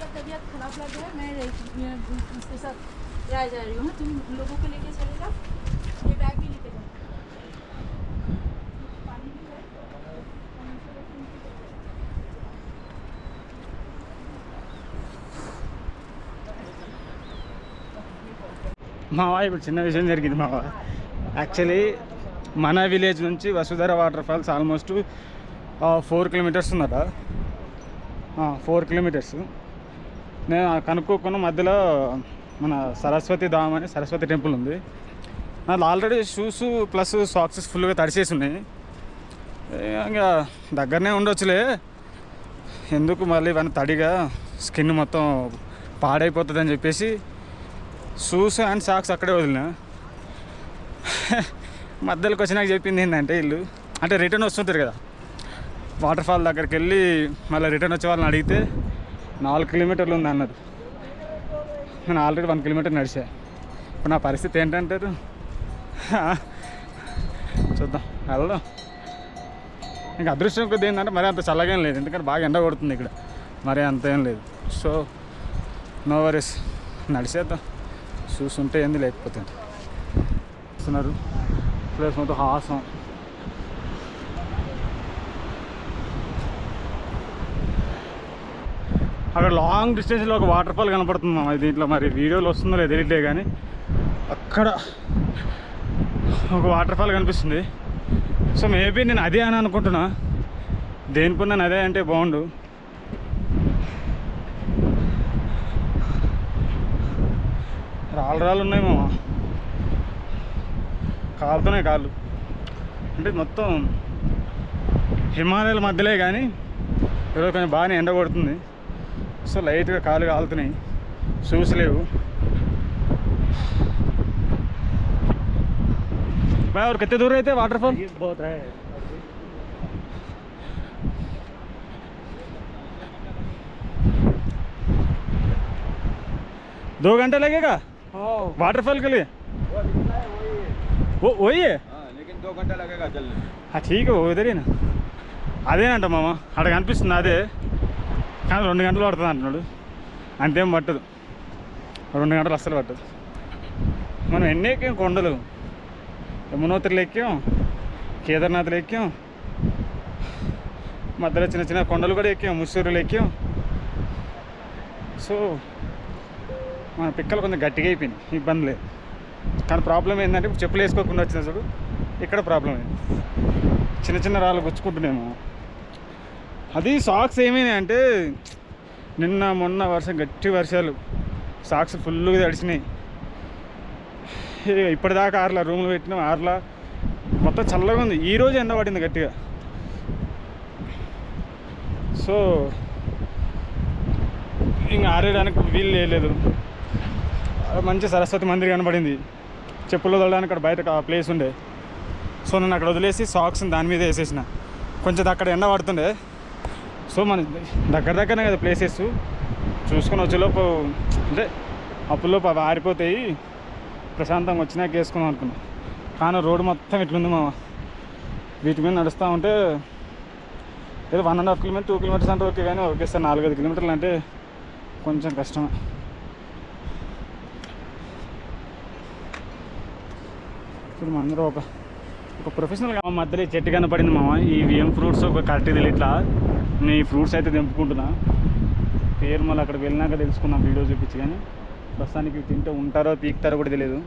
का तबीयत खराब लग रहा है, मैं उसके साथ जा रही हूँ, तुम लोगों को लेके चले जाओ, ये बैग भी लेके जाओ, पानी भी है। మావా ఇప్పుడు చిన్న విషయం జరిగింది మావా. యాక్చువల్లీ మన విలేజ్ నుంచి Vasudhara water falls almost 4 kilometres ఉందట. 4 కిలోమీటర్స్. నేను కనుక్కోకుండా మధ్యలో మన సరస్వతి ధామ్ అని సరస్వతి టెంపుల్ ఉంది. నాకు ఆల్రెడీ షూస్ ప్లస్ సాక్సెస్ ఫుల్గా తడిసేసి ఉన్నాయి. ఇంకా దగ్గరనే ఉండొచ్చులే, ఎందుకు మళ్ళీ ఇవన్నీ తడిగా స్కిన్ మొత్తం పాడైపోతుంది అని చెప్పేసి షూస్ అండ్ సాక్స్ అక్కడే వదిలిన. మధ్యలోకి వచ్చి నాకు చెప్పింది ఏంటంటే వీళ్ళు అంటే రిటర్న్ వస్తుంటారు కదా వాటర్ ఫాల్ దగ్గరికి వెళ్ళి మళ్ళీ రిటర్న్ వచ్చే వాళ్ళని అడిగితే 4 కిలోమీటర్లు ఉంది అన్నారు. నేను ఆల్రెడీ 1 కిలోమీటర్ నడిచా. ఇప్పుడు నా పరిస్థితి ఏంటంటారు? చూద్దాం, వెళ్దాం. ఇంకా అదృష్టం కొద్ది ఏంటంటే మరీ అంత చల్లగా ఏం లేదు, ఎందుకంటే బాగా ఎండ కొడుతుంది ఇక్కడ, మరీ అంత ఏం లేదు. సో నో వరీస్, నడిచేద్దాం. చూస్తుంటే ఏంది లేకపోతే వస్తున్నారు. ప్లేస్ మొత్తం హాసం. అక్కడ లాంగ్ డిస్టెన్స్లో ఒక వాటర్ ఫాల్ కనపడుతుంది మామ. దీంట్లో మరి వీడియోలో వస్తుందో లేదు తెలియట్లే, కానీ అక్కడ ఒక వాటర్ ఫాల్ కనిపిస్తుంది. సో మేబీ నేను అదే అని అనుకుంటున్నా. దేనికున్నాను అదే అంటే బాగుండు. రాళ్ళు ఉన్నాయి మామ, కాలుతున్నాయి కాళ్ళు. అంటే మొత్తం హిమాలయాల మధ్యలే కానీ ఈరోజు కొంచెం బాగానే ఎండ కొడుతుంది. సో లైట్గా కాళ్ళు కాలుతున్నాయి, షూస్ లేవు. भाई और कितने दूर रहते वाटरफॉल? बहुत है. 2 घंटे लगेगा वाटरफॉल के लिए? वो वही है, लेकिन 2 घंटा लगेगा चलने. हाँ ठीक है, वो इधर ही ना. అదేనంట మామ, అక్కడ కనిపిస్తుంది అదే, కానీ 2 గంటలు పడుతుంది అంటున్నాడు. అంతేం పట్టదు, 2 గంటలు అస్సలు పట్టదు. మనం ఎన్ని ఎక్కాం కొండలు, యమునోత్రిలో ఎక్కాం, కేదార్నాథ్లో ఎక్కాం, మధ్యలో చిన్న చిన్న కొండలు కూడా ఎక్కాం, ముస్సూరులో ఎక్కాం. సో మన పిక్కలు కొంచెం గట్టిగా అయిపోయింది, ఇబ్బంది లేదు. కానీ ప్రాబ్లం ఏంటంటే ఇప్పుడు చెప్పులు వేసుకోకుండా వచ్చిన చూడు, ఇక్కడ ప్రాబ్లం అయింది. చిన్న చిన్న రాళ్ళు గుచ్చుకుంటున్నాము. అది సాక్స్ ఏమైనాయి అంటే నిన్న మొన్న గట్టి వర్షాలు, సాక్స్ ఫుల్గా తడిచినాయి. ఇప్పటిదాకా 6 రూమ్లు పెట్టినాం, 6 మొత్తం చల్లగా ఉంది. ఈరోజు ఎండ పడింది గట్టిగా. సో ఇంకా ఆరేయడానికి వీలు లేదు. మంచి సరస్వతి మందిర్ కనబడింది, చెప్పులు వదలడానికి అక్కడ బయట ప్లేస్ ఉండే. సో నేను అక్కడ వదిలేసి సాక్స్ని దాని మీద వేసేసిన. కొంచెం అక్కడ ఎండ పడుతుండే. సో మన దగ్గరనే కదా ప్లేసెస్, చూసుకొని వచ్చేలోపు అంటే అప్పులోపు అవి ఆరిపోతాయి, ప్రశాంతంగా వచ్చినాక వేసుకుందాం అనుకున్నాం. కానీ రోడ్డు మొత్తం ఇట్లుంది మామ. వీటి మీద నడుస్తూ ఉంటే ఏదో 1.5 కిలోమీటర్ 2 కిలోమీటర్స్ అంటే ఓకే, కానీ ఒకేసారి 4-5 కిలోమీటర్లు అంటే కొంచెం కష్టమే. ఇప్పుడు అందరూ ఒక ప్రొఫెషనల్గా మధ్యలో చెట్టు కనపడింది మామ. ఇవి ఏం ఫ్రూట్స్ ఒక కరెక్ట్ తెలియదు. ఇట్లా నేను ఈ ఫ్రూట్స్ అయితే తెంపుకుంటున్నా, పేరు మళ్ళీ అక్కడికి వెళ్ళినాక తెలుసుకున్నాం వీడియో చూపించి. కానీ ప్రస్తుతానికి తింటే ఉంటారో పీకుతారో కూడా తెలియదు,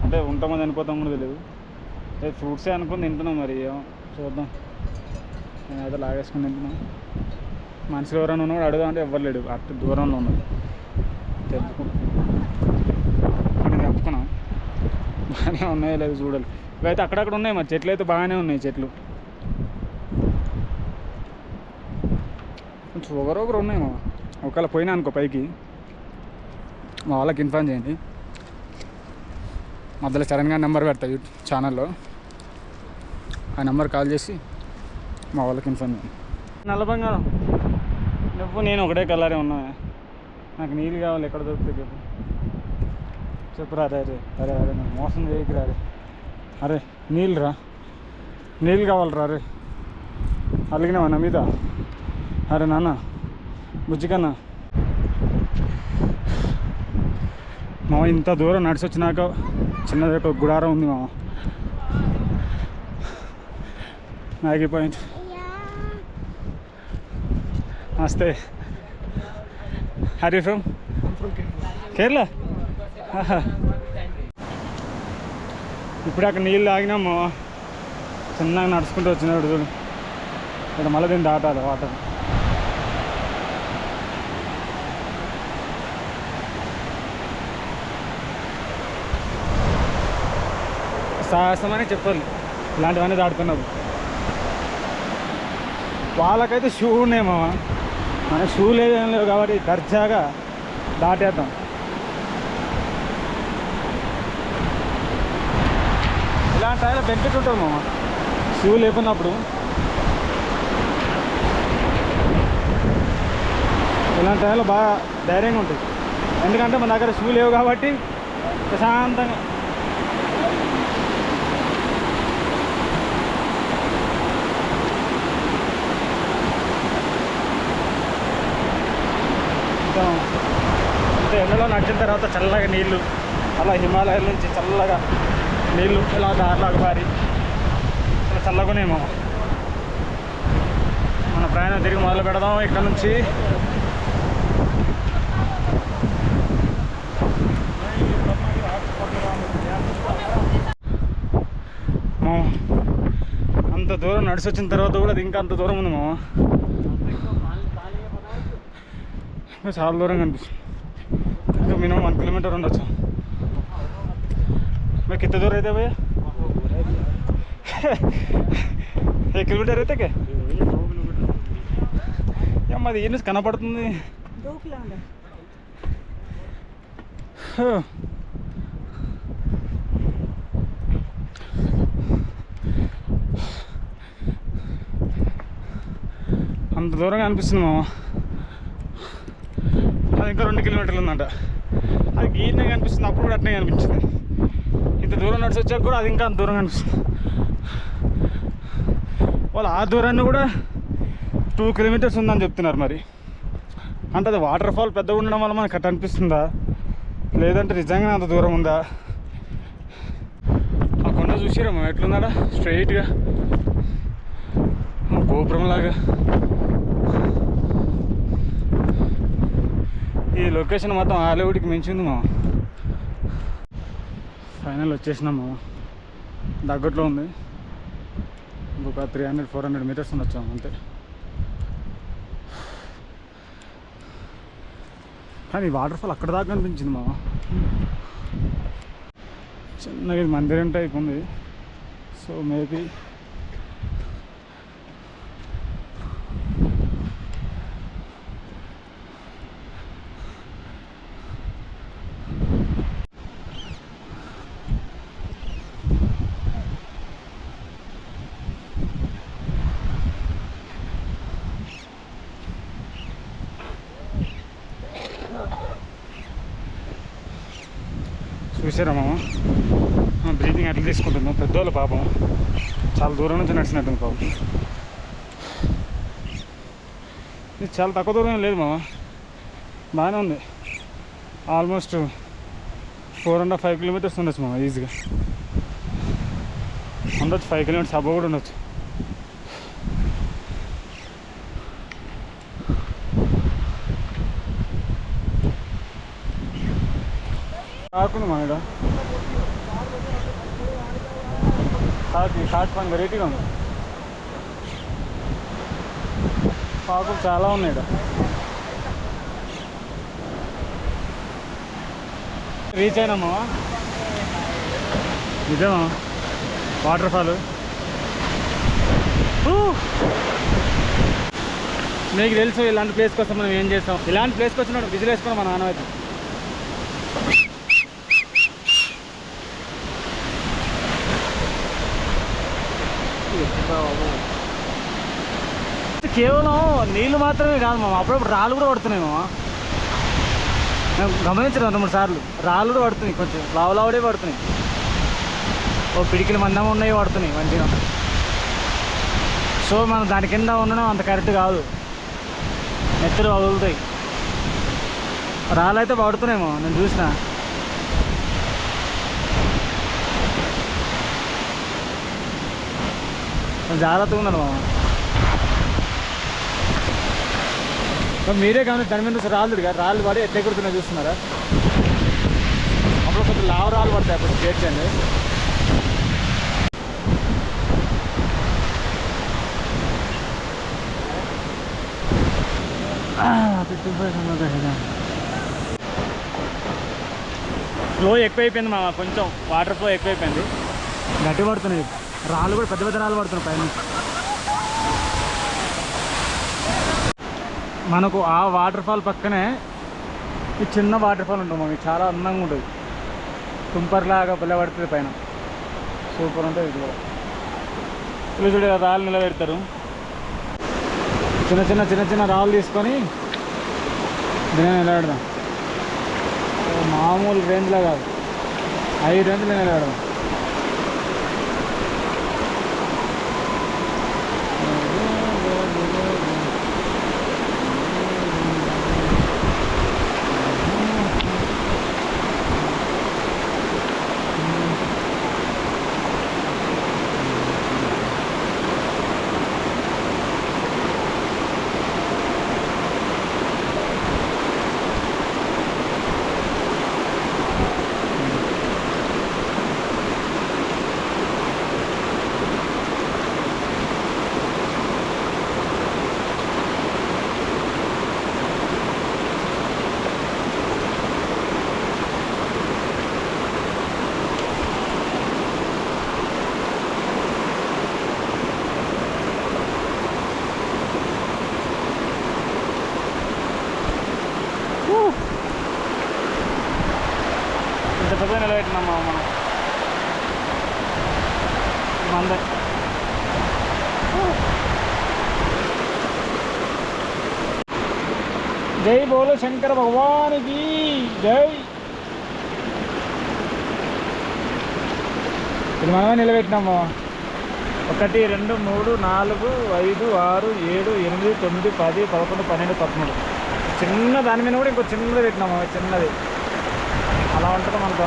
అంటే ఉంటామని చనిపోతాం కూడా తెలియదు. ఫ్రూట్సే అనుకుని తింటున్నాం, మరి చూద్దాం. నేనైతే లాగేసుకుని తింటున్నాం. మనుషులు ఎవరైనా ఉన్నాడు అడుగుదాం అంటే ఎవ్వరు లేడు, అటు దూరంలో ఉన్నాడు. తెంపుకున్నాం, బాగానే ఉన్నాయో లేదు చూడాలి. ఇవైతే అక్కడక్కడ ఉన్నాయి, మరి చెట్లు అయితే బాగానే ఉన్నాయి. చెట్లు కొంచెం ఒకరొకరు ఉన్నాయి మా. ఒకవేళ పోయినా అనుకో పైకి, మా వాళ్ళకి ఇన్ఫార్మ్ చేయండి. మధ్యలో చరణ్ గారి నెంబర్ పెడతా యూట్యూబ్ ఛానల్లో, ఆ నెంబర్ కాల్ చేసి మా వాళ్ళకి ఇన్ఫార్మ్ చేయండి. నల్లబంగారం నువ్వు నేను ఒకటే కలరే ఉన్నా. నాకు నీళ్ళు కావాలి, ఎక్కడ దొరుకుతాయి చెప్పు. చెప్పురా. అరే అరే అరే అరే నాకు మోసం చేయకురా. అరే అరే నీళ్ళు కావాలరా. అరే అలిగినావా నా మీద? అరే నాన్న బుజ్జికన్నా మామ ఇంత దూరం నడిచి వచ్చినాక చిన్నది ఒక గుడారం ఉంది మామ. Maggi point. నమస్తే. హరి ఫ్రమ్ కేరళ. ఇప్పుడు అక్కడ నీళ్ళు తాగినాం మామ. చిన్నగా నడుచుకుంటూ వచ్చినప్పుడు చూడు ఇక్కడ మళ్ళీ దీన్ని దాటాలి వాటర్. సాహసమని చెప్పాలి ఇలాంటివన్నీ దాడుతున్నప్పుడు. వాళ్ళకైతే షూ ఉన్నాయి మామ, మన షూ లేదేం లేవు కాబట్టి దర్జాగా దాటేద్దాం. ఇలాంటి టైంలో బెనిఫిట్ ఉంటుంది మామ షూ లేకున్నప్పుడు. ఇలాంటి టైంలో బాగా ధైర్యంగా ఉంటుంది, ఎందుకంటే మన దగ్గర షూ లేవు కాబట్టి ప్రశాంతంగా. ఇంత ఎండలో నడిచిన తర్వాత చల్లగా నీళ్ళు, అలా హిమాలయాల నుంచి చల్లగా నీళ్ళు ఇలా దారిలాగా పారి చాలా చల్లగానేమో. మన ప్రయాణం తిరిగి మొదలు పెడదాం ఇక్కడ నుంచి. అంత దూరం నడిచి వచ్చిన తర్వాత కూడా అది ఇంకా అంత దూరం ఉంది మామ. చాలా దూరం కనిపిస్తుంది, ఇంకా మినిమం 1 కిలోमीटर ఉండొచ్చు. मैं कितने दूर रहते भैया? 1 किलोमीटर रहते क्या? మాది ఏం కనపడుతుంది. 2 కిలోమీటర్. అంత దూరంగా అనిపిస్తుంది మామ. అది ఇంకా 2 కిలోమీటర్లు ఉందంట. అది గీనే కనిపిస్తుంది, అప్పుడు కూడా అట్నే కనిపించింది. ఇంత దూరం నడిచి వచ్చాక కూడా అది ఇంకా అంత దూరంగా అనిపిస్తుంది. వాళ్ళు ఆ దూరాన్ని కూడా 2 కిలోమీటర్స్ ఉందని చెప్తున్నారు. మరి అంటే అది వాటర్ ఫాల్ పెద్దగా ఉండడం వల్ల మనకు అట్ట అనిపిస్తుందా, లేదంటే నిజంగా అంత దూరం ఉందా? ఆ కొండ చూసిరామా ఎట్లున్నాడా, స్ట్రైట్గా గోపురంలాగా. ఈ లొకేషన్ మొత్తం హాలీవుడ్కి మించింది మా. ఫైనల్ వచ్చేసినాము, దగ్గరలో ఉంది. ఇంకొక 300-400 మీటర్స్ ఉండొచ్చు అంతే. కానీ వాటర్ ఫాల్ అక్కడ దాకా అనిపించింది మా. చిన్నగా ఇది మందిరం టైప్ ఉంది, సో మేబీ చూసారా మామ బ్రీతింగ్ ఎట్లా తీసుకుంటుందో. పెద్దోళ్ళు పాపం చాలా దూరం నుంచి నడిచినట్టుంది పాపం. ఇది చాలా తక్కువ దూరం లేదు మామ, బాగానే ఉంది. ఆల్మోస్ట్ 4.5 కిలోమీటర్స్ ఉండొచ్చు మామ, ఈజీగా ఉండొచ్చు. 5 కిలోమీటర్స్ అబ్బో కూడా ఉండొచ్చు. కాకుండా మా ఇక్కడ షార్ట్ పని వెరైటీగా ఉంది. పాకులు చాలా ఉన్నాయి ఇక్కడ. రీచ్ అయినామా, ఇదేమా వాటర్ ఫాల్. మీకు తెలుసు ఇలాంటి ప్లేస్ కోసం మనం ఏం చేస్తాం. ఇలాంటి ప్లేస్కి వచ్చినప్పుడు విజిల్ వేసుకున్నాం మన నాన్నవైతే. కేవలం నీళ్ళు మాత్రమే కాదు మామ, అప్పుడప్పుడు రాళ్ళు కూడా పడుతున్నాయి మామ. మేము గమనించాను 2-3 సార్లు రాళ్ళు కూడా పడుతున్నాయి, కొంచెం లావులావుడే పడుతున్నాయి. ఓ పిడికిల మందం ఉన్నాయి పడుతున్నాయి మంచిగా. సో మనం దాని కింద ఉండడం అంత కరెక్ట్ కాదు. నెత్తరు పగులుతాయి. రాళ్ళైతే పడుతున్నాయేమో నేను చూసిన. జాగ్రత్తగా ఉన్నాను మామ. మీరే కానీ దాని మీద రాళ్ళు కదా, రాళ్ళు పడి ఎట్లా ఎగురుతున్నాయి చూస్తున్నారా? అప్పుడు కొంచెం లావు రాళ్ళు పడతాయి, అప్పుడు చేర్చండి. ఫ్లో ఎక్కువైపోయింది మామ, కొంచెం వాటర్ ఫ్లో ఎక్కువైపోయింది. గట్టి పడుతున్నాయి రాళ్ళు కూడా, పెద్ద పెద్ద రాళ్ళు పడుతున్నాయి పైన. మనకు ఆ వాటర్ ఫాల్ పక్కనే ఈ చిన్న వాటర్ ఫాల్ ఉంటుంది మాకు, చాలా అందంగా ఉంటుంది. తుంపర్లాగా పిల్ల పడుతుంది పైన, సూపర్ ఉంటుంది. ఇది కూడా ఇలా చూడ రాళ్ళు నిలబెడతారు. చిన్న చిన్న చిన్న చిన్న రాళ్ళు తీసుకొని దీన్ని నిలబెడదాం. మామూలు రేంజ్లో కాదు, 5 రేంజ్లో నిలబెడదాం. ఇంత పెద్ద నిలబెట్టినాం మనం మందే. జై బోలో శంకర భగవానికి జై. ఇది మనమే నిలబెట్టినాము. 1 2 3 4 5 6 7 8 9 10 11 12 13 చిన్న దాని మీద కూడా ఇంకో చిన్నది పెట్టినాము, చిన్నది. అలా ఉంటుంది మనతో.